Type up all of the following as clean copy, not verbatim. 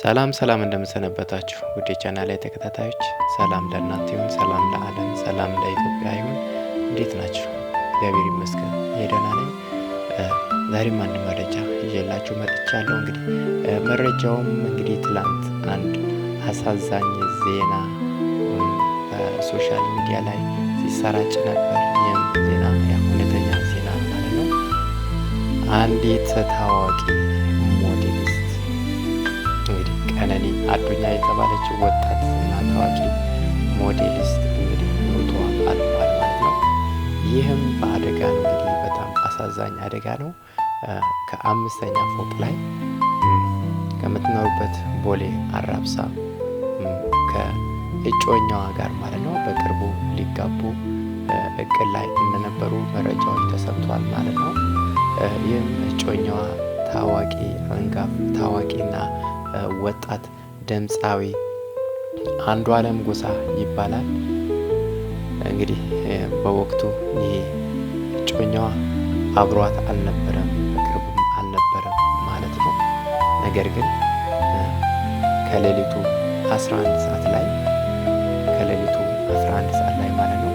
ሰላም ሰላም እንደምሰነበታችሁ ውድ የቻናሌ ተከታታዮች፣ ሰላም ለእናንተ ይሁን፣ ሰላም ለዓለም፣ ሰላም ለኢትዮጵያ ይሁን። እንዴት ናችሁ? እግዚአብሔር ይመስገን ደህና ነኝ። ዛሬም አንድ መረጃ ይዤላችሁ መጥቻለሁ። መረጃውም ትላንት አንድ አሳዛኝ ዜና በሶሻል ሚዲያ ላይ ሲሰራጭ ነበር። ይህም ዜና እውነተኛ ዜና ማለት ነው። አንዲት ታዋቂ ሞዴሊስት ቀነኒ አዱኛ የተባለች ወጣት እና ታዋቂ ሞዴሊስት ሕይወቷ አልፏል ማለት ነው። ይህም በአደጋ ነው። በጣም አሳዛኝ አደጋ ነው። ከ5ኛ ፎቅ ላይ ከምትኖርበት ቦሌ አራብሳ ከእጮኛዋ ጋር ማለት ነው በቅርቡ ሊጋቡ እቅድ ላይ እንደነበሩ መረጃዎች ተሰምቷል ማለት ነው። ይህም እጮኛዋ ታዋቂና ወጣት ድምፃዊ አንዱዓለም ጎሳ ይባላል። በወቅቱ ይህ እጮኛዋ አብሯት አልነበረም፣ በቅርቡም አልነበረም ማለት ነው። ነገር ግን ከሌሊቱ 11 ሰዓት ላይ ማለት ነው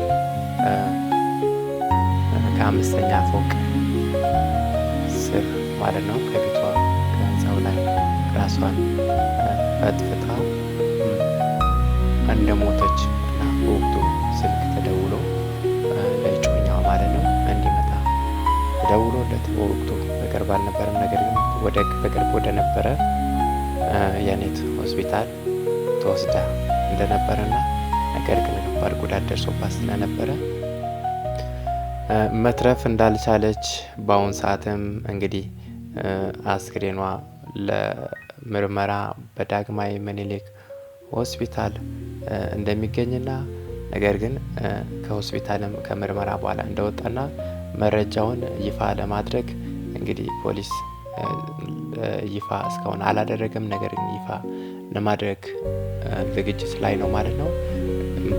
ከ5ኛ ፎቅ ስር ማለት ነው ከቤቷ ከህንፃው ላይ ራሷን ፈጥፍጣ እንደሞተች እና በወቅቱ ስልክ ተደውሎ ለእጮኛዋ ማለት ነው እንዲመጣ ተደውሎለት በወቅቱ በቅርብ አልነበረም። ነገር ግን በቅርብ ወደ ነበረ የኔት ሆስፒታል ተወስዳ እንደነበረና ነገር ግን ከባድ ጉዳት ደርሶባት ስለነበረ መትረፍ እንዳልቻለች በአሁን ሰዓትም አስክሬኗ ለምርመራ በዳግማዊ ምኒልክ ሆስፒታል እንደሚገኝና ነገር ግን ከሆስፒታልም ከምርመራ በኋላ እንደወጣና መረጃውን ይፋ ለማድረግ ፖሊስ ይፋ እስካሁን አላደረገም። ነገር ግን ይፋ ለማድረግ ዝግጅት ላይ ነው ማለት ነው።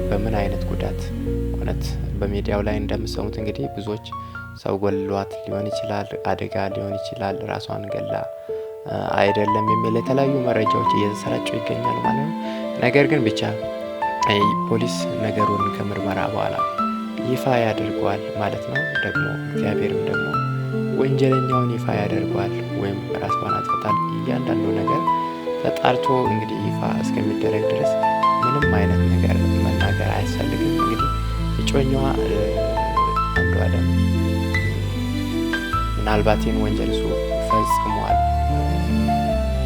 በምን አይነት ጉዳት እውነት በሚዲያው ላይ እንደምሰሙት ብዙዎች ሰው ገሏት ሊሆን ይችላል፣ አደጋ ሊሆን ይችላል፣ ራሷን ገላ አይደለም የሚል የተለያዩ መረጃዎች እየተሰራጩ ይገኛሉ ማለት ነው። ነገር ግን ብቻ ፖሊስ ነገሩን ከምርመራ በኋላ ይፋ ያደርገዋል ማለት ነው። ደግሞ እግዚአብሔርም ደግሞ ወንጀለኛውን ይፋ ያደርገዋል ወይም ራሷን አጥፍታል። እያንዳንዱ ነገር ተጣርቶ ይፋ እስከሚደረግ ድረስ ምንም አይነት ነገር መናገር አያስፈልግም። እጮኛዋ አንዱዓለም ምናልባት ይህን ወንጀል እሱ ፈጽሟል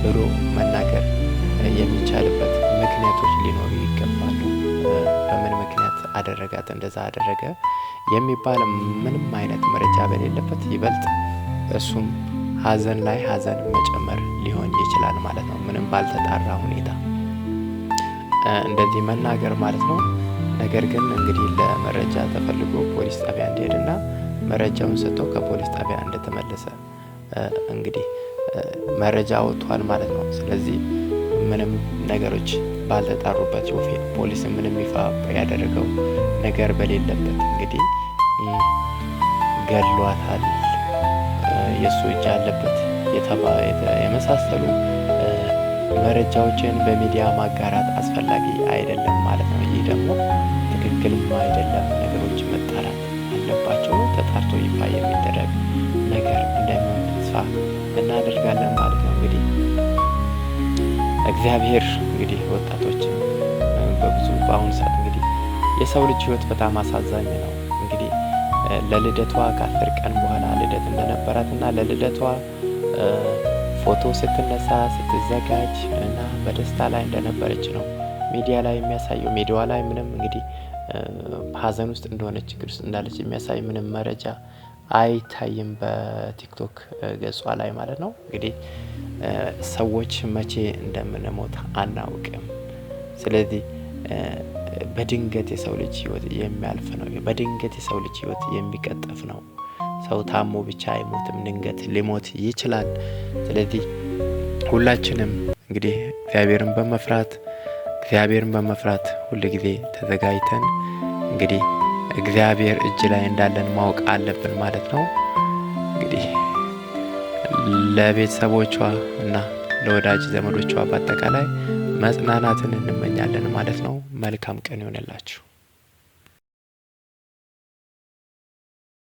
ብሎ መናገር የሚቻልበት ምክንያቶች ሊኖሩ ይገባሉ። በምን ምክንያት አደረጋት እንደዛ አደረገ የሚባል ምንም አይነት መረጃ በሌለበት ይበልጥ እሱም ሀዘን ላይ ሀዘን መጨመር ሊሆን ይችላል ማለት ነው። ምንም ባልተጣራ ሁኔታ እንደዚህ መናገር ማለት ነው። ነገር ግን ለመረጃ ተፈልጎ ፖሊስ ጣቢያ እንዲሄድና መረጃውን ሰጥቶ ከፖሊስ ጣቢያ እንደተመለሰ መረጃ ወጥቷል ማለት ነው። ስለዚህ ምንም ነገሮች ባልተጣሩበት ፖሊስ ምንም ይፋ ያደረገው ነገር በሌለበት ገሏታል፣ የእሱ እጅ አለበት የመሳሰሉ መረጃዎችን በሚዲያ ማጋራት አስፈላጊ አይደለም ማለት ነው። ይህ ደግሞ ትክክልም አይደለም። ነገሮች መጣራት አለባቸው። ተጣርቶ ይፋ የሚደረግ ነገር እንደሚሆን ተስፋ እናደርጋለን ማለት ነው። እግዚአብሔር ወጣቶችን በብዙ በአሁኑ ሰዓት የሰው ልጅ ሕይወት በጣም አሳዛኝ ነው። ለልደቷ ከ10 ቀን በኋላ ልደት እንደነበራትና ለልደቷ ፎቶ ስትነሳ ስትዘጋጅ እና በደስታ ላይ እንደነበረች ነው ሚዲያ ላይ የሚያሳየው። ሚዲያዋ ላይ ምንም ሀዘን ውስጥ እንደሆነች ችግር ውስጥ እንዳለች የሚያሳይ ምንም መረጃ አይታይም በቲክቶክ ገጿ ላይ ማለት ነው። ሰዎች መቼ እንደምንሞት አናውቅም። ስለዚህ በድንገት የሰው ልጅ ሕይወት የሚያልፍ ነው። በድንገት የሰው ልጅ ሕይወት የሚቀጠፍ ነው። ሰው ታሞ ብቻ አይሞትም፣ ድንገት ሊሞት ይችላል። ስለዚህ ሁላችንም እግዚአብሔርን በመፍራት ሁል ጊዜ ተዘጋጅተን እግዚአብሔር እጅ ላይ እንዳለን ማወቅ አለብን ማለት ነው። ለቤተሰቦቿ እና ለወዳጅ ዘመዶቿ በአጠቃላይ መጽናናትን እንመኛለን ማለት ነው። መልካም ቀን ይሆንላችሁ።